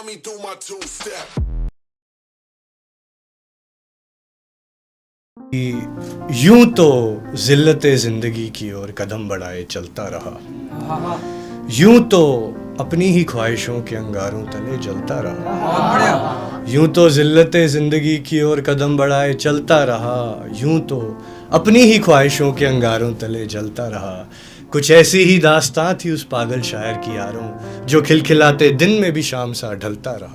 me do my two-step. यूं तो जिल्लते जिंदगी की ओर कदम बढ़ाए चलता रहा, यूं तो अपनी ही ख्वाहिशों के अंगारों तले जलता रहा, यूं तो जिल्लते जिंदगी की ओर कदम बढ़ाए चलता रहा, यूं तो अपनी ही ख्वाहिशों के अंगारों तले जलता रहा। कुछ ऐसी ही दास्तां थी उस पागल शायर की यारों, जो खिलखिलाते दिन में भी शाम सा ढलता रहा।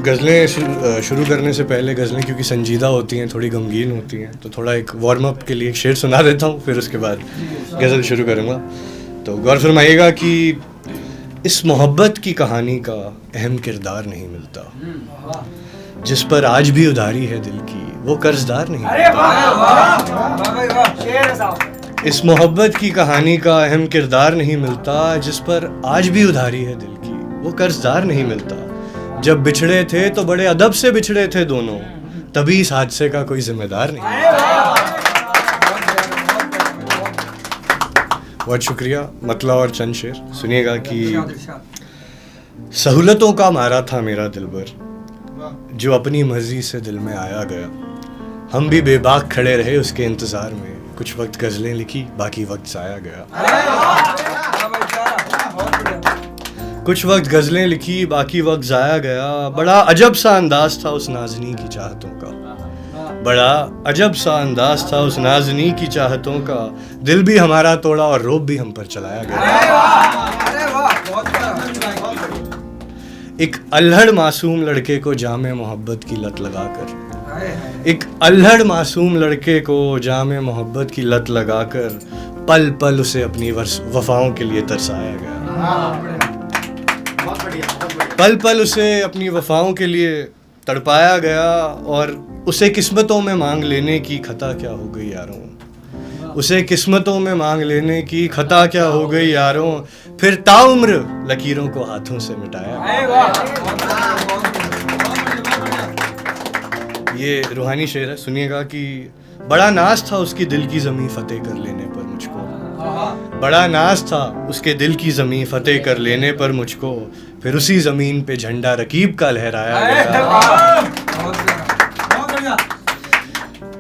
गज़लें शुरू करने से पहले गज़लें क्योंकि संजीदा होती हैं, थोड़ी गमगीन होती हैं, तो थोड़ा एक वार्म अप के लिए एक शेर सुना देता हूँ, फिर उसके बाद गज़ल शुरू करूँगा। तो गौर फरमाइएगा कि इस मोहब्बत की कहानी का अहम किरदार नहीं मिलता, जिस पर आज भी उधारी है दिल की वो कर्जदार नहीं मिलता। इस मोहब्बत की कहानी का अहम किरदार नहीं मिलता, जिस पर आज भी उधारी है दिल की वो कर्जदार नहीं मिलता। जब बिछड़े थे तो बड़े अदब से बिछड़े थे दोनों, तभी इस हादसे का कोई जिम्मेदार नहीं। बहुत शुक्रिया। मतला और चंद शेर सुनिएगा कि सहूलतों का मारा था मेरा दिलबर, जो अपनी मर्जी से दिल में आया गया। हम भी बेबाक खड़े रहे उसके इंतजार में, कुछ वक्त गजलें लिखी बाकी वक्त जाया गया। कुछ वक्त गजलें लिखी बाकी वक्त जाया गया। बड़ा अजब सा अंदाज था उस नाज़नी की चाहतों का, बड़ा अजब सा अंदाज था उस नाज़नी की चाहतों का। दिल भी हमारा तोड़ा और रोब भी हम पर चलाया गया। एक अल्हड़ मासूम लड़के को जामे मोहब्बत की लत लगाकर, एक अल्हड़ मासूम लड़के को जामे मोहब्बत की लत लगाकर, पल पल उसे अपनी वफाओं के लिए तरसाया गया। पल पल उसे अपनी वफाओं के लिए तड़पाया गया, और उसे किस्मतों में मांग लेने की खता क्या हो गई यारों, उसे किस्मतों में मांग लेने की खता क्या हो गई यारों। फिर ताउम्र लकीरों को हाथों से मिटाया। ये रूहानी शेर है, सुनिएगा कि बड़ा नाज था उसकी दिल की ज़मीं फतेह कर लेने पर मुझको, बड़ा नाज था उसके दिल की ज़मीं फतेह कर लेने पर मुझको। फिर उसी ज़मीन पे झंडा रकीब का लहराया गया।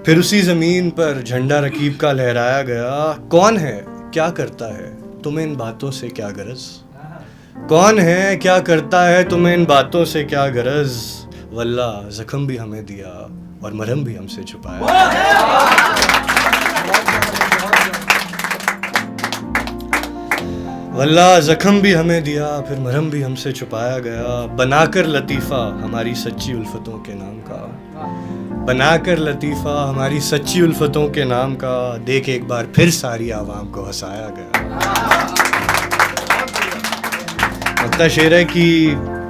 फिर उसी ज़मीन पर झंडा रकीब का लहराया गया। कौन है क्या करता है तुम्हें इन बातों से क्या गरज, कौन है क्या करता है तुम्हें इन बातों से क्या गरज। वल्ला ज़ख्म भी हमें दिया और मरहम भी हमसे छुपाया। वल्ला ज़ख्म भी हमें दिया फिर मरहम भी हमसे छुपाया गया। बनाकर लतीफ़ा हमारी सच्ची उल्फतों के नाम का, बनाकर लतीफ़ा हमारी सच्ची उल्फतों के नाम का, देख एक बार फिर सारी आवाम को हंसाया गया। लगता शेर है कि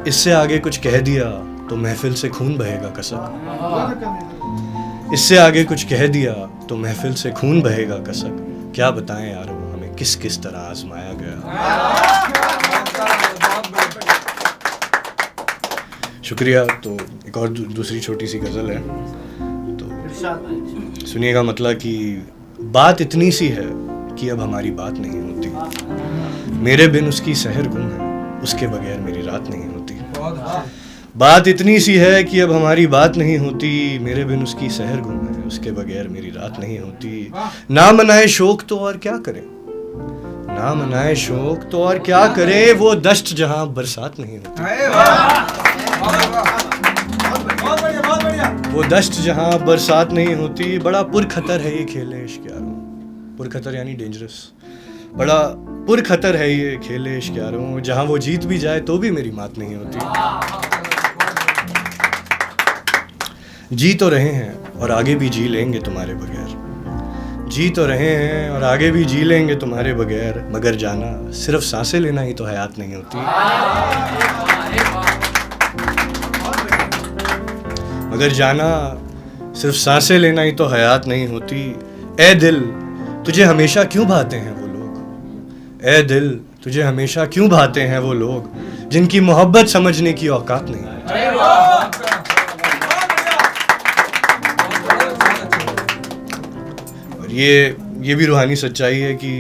इससे आगे कुछ कह दिया तो महफिल से खून बहेगा कसक, इससे आगे कुछ कह दिया तो महफिल से खून बहेगा कसक। क्या बताएं यारों हमें किस किस तरह आजमाया गया। शुक्रिया। तो एक और दूसरी छोटी सी गज़ल है, तो सुनिएगा। मतलब कि बात इतनी सी है कि अब हमारी बात नहीं होती, मेरे बिन उसकी सहर गुम है, उसके बगैर मेरी रात नहीं होती। बात इतनी सी है कि अब हमारी बात नहीं होती, मेरे बिन उसकी सहर गुम है, उसके बगैर मेरी रात नहीं होती। ना मनाए शौक तो और क्या करें, ना मनाए शौक तो और क्या करे, वो दश्त जहां बरसात नहीं होती, वो दश्त जहां बरसात नहीं होती। बड़ा पुरखतर है ये खेले इश्क यारों, पुरखतर यानी डेंजरस, बड़ा पुरखतर है ये खेले इश्क यारों, जहां वो जीत भी जाए तो भी मेरी मात नहीं होती। जी तो रहे हैं और आगे भी जी लेंगे तुम्हारे बगैर, जी तो रहे हैं और आगे भी जी लेंगे तुम्हारे बगैर, मगर जाना सिर्फ सांसें लेना ही तो हयात नहीं होती, मगर जाना सिर्फ सांसें लेना ही तो हयात नहीं होती। ए दिल तुझे हमेशा क्यों भाते हैं वो लोग, ए दिल तुझे हमेशा क्यों भाते हैं वो लोग, जिनकी मोहब्बत समझने की औकात नहीं है। ये भी रूहानी सच्चाई है कि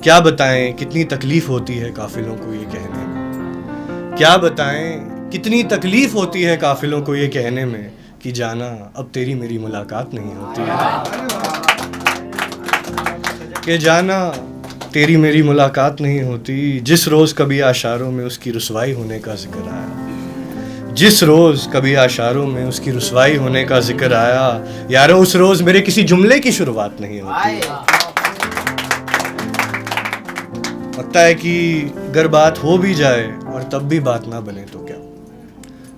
क्या बताएं कितनी तकलीफ होती है काफिलों को ये कहने में, क्या बताएं कितनी तकलीफ होती है काफिलों को ये कहने में कि जाना अब तेरी मेरी मुलाकात नहीं होती है, कि जाना तेरी मेरी मुलाकात नहीं होती। जिस रोज़ कभी आशारों में उसकी रुसवाई होने का जिक्र आया, जिस रोज़ कभी आशारों में उसकी रुसवाई होने का जिक्र आया, यारो उस रोज़ मेरे किसी जुमले की शुरुआत नहीं होती। लगता है कि अगर बात हो भी जाए और तब भी बात ना बने तो क्या,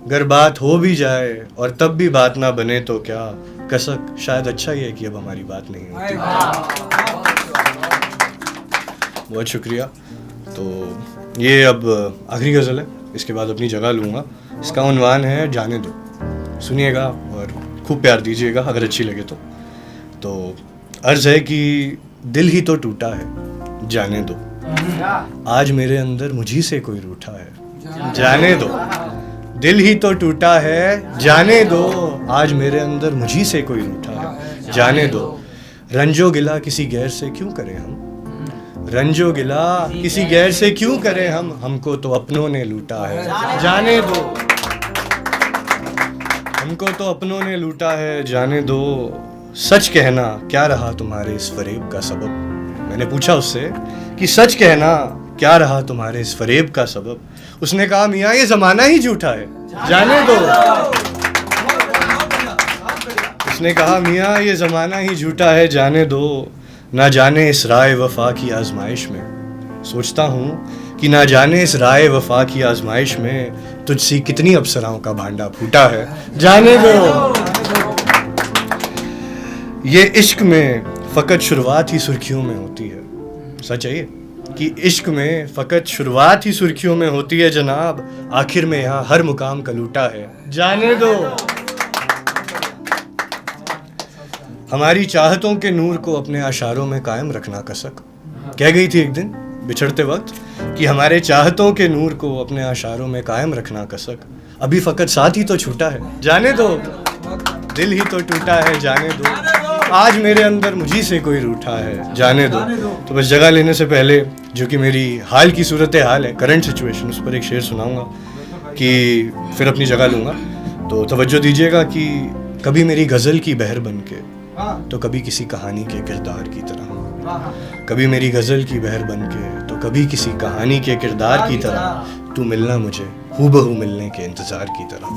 अगर बात हो भी जाए और तब भी बात ना बने तो क्या, कसक शायद अच्छा ही है कि अब हमारी बात नहीं होती। बहुत शुक्रिया। तो ये अब आखिरी गज़ल है, इसके बाद अपनी जगह लूँगा। इसका उन्वान है जाने दो, सुनिएगा और खूब प्यार दीजिएगा अगर अच्छी लगे तो अर्ज़ है कि दिल ही तो टूटा है जाने दो, आज मेरे अंदर मुझी से कोई रूठा है जाने दो, दिल ही तो टूटा है जाने दो, आज मेरे अंदर मुझी से कोई रूठा है जाने दो। रंजो गिला किसी गैर से क्यों करें हम, रंजो गिला किसी गैर से क्यों करें हम, हमको तो अपनों ने लूटा है जाने दो, हमको तो अपनों ने लूटा है जाने दो। सच कहना क्या रहा तुम्हारे इस फरेब का सबब, मैंने पूछा उससे कि सच कहना क्या रहा तुम्हारे इस फरेब का सबब, उसने कहा मियाँ ये जमाना ही झूठा है जाने दो, उसने कहा मियाँ ये जमाना ही झूठा है जाने दो। ना जाने इस राय वफा की आजमाइश में, सोचता हूँ कि ना जाने इस राय वफा की आजमाइश में तुझसी कितनी अप्सराओं का भांडा फूटा है जाने दो। ये इश्क में फ़कत शुरुआत ही सुर्खियों में होती है, सच है ये कि इश्क में फ़कत शुरुआत ही सुर्खियों में होती है जनाब, आखिर में यहाँ हर मुकाम का लूटा है जाने दो। हमारी चाहतों के नूर को अपने आशारों में कायम रखना कसक, कह गई थी एक दिन बिछड़ते वक्त कि हमारे चाहतों के नूर को अपने आशारों में कायम रखना कसक, अभी फ़कत साथ ही तो छूटा है जाने दो, दिल ही तो टूटा है जाने दो, आज मेरे अंदर मुझी से कोई रूठा है जाने दो। तो बस जगह लेने से पहले जो कि मेरी हाल की सूरत हाल है, करंट सिचुएशन, उस पर एक शेर सुनाऊंगा कि फिर अपनी जगह लूँगा। तो तवज्जो दीजिएगा कि कभी मेरी गज़ल की बहर बन के तो कभी किसी कहानी के किरदार की तरह, कभी मेरी गज़ल की बहर बन के तो कभी किसी कहानी के किरदार की तरह, तू मिलना मुझे हूबहू मिलने के इंतज़ार की तरह।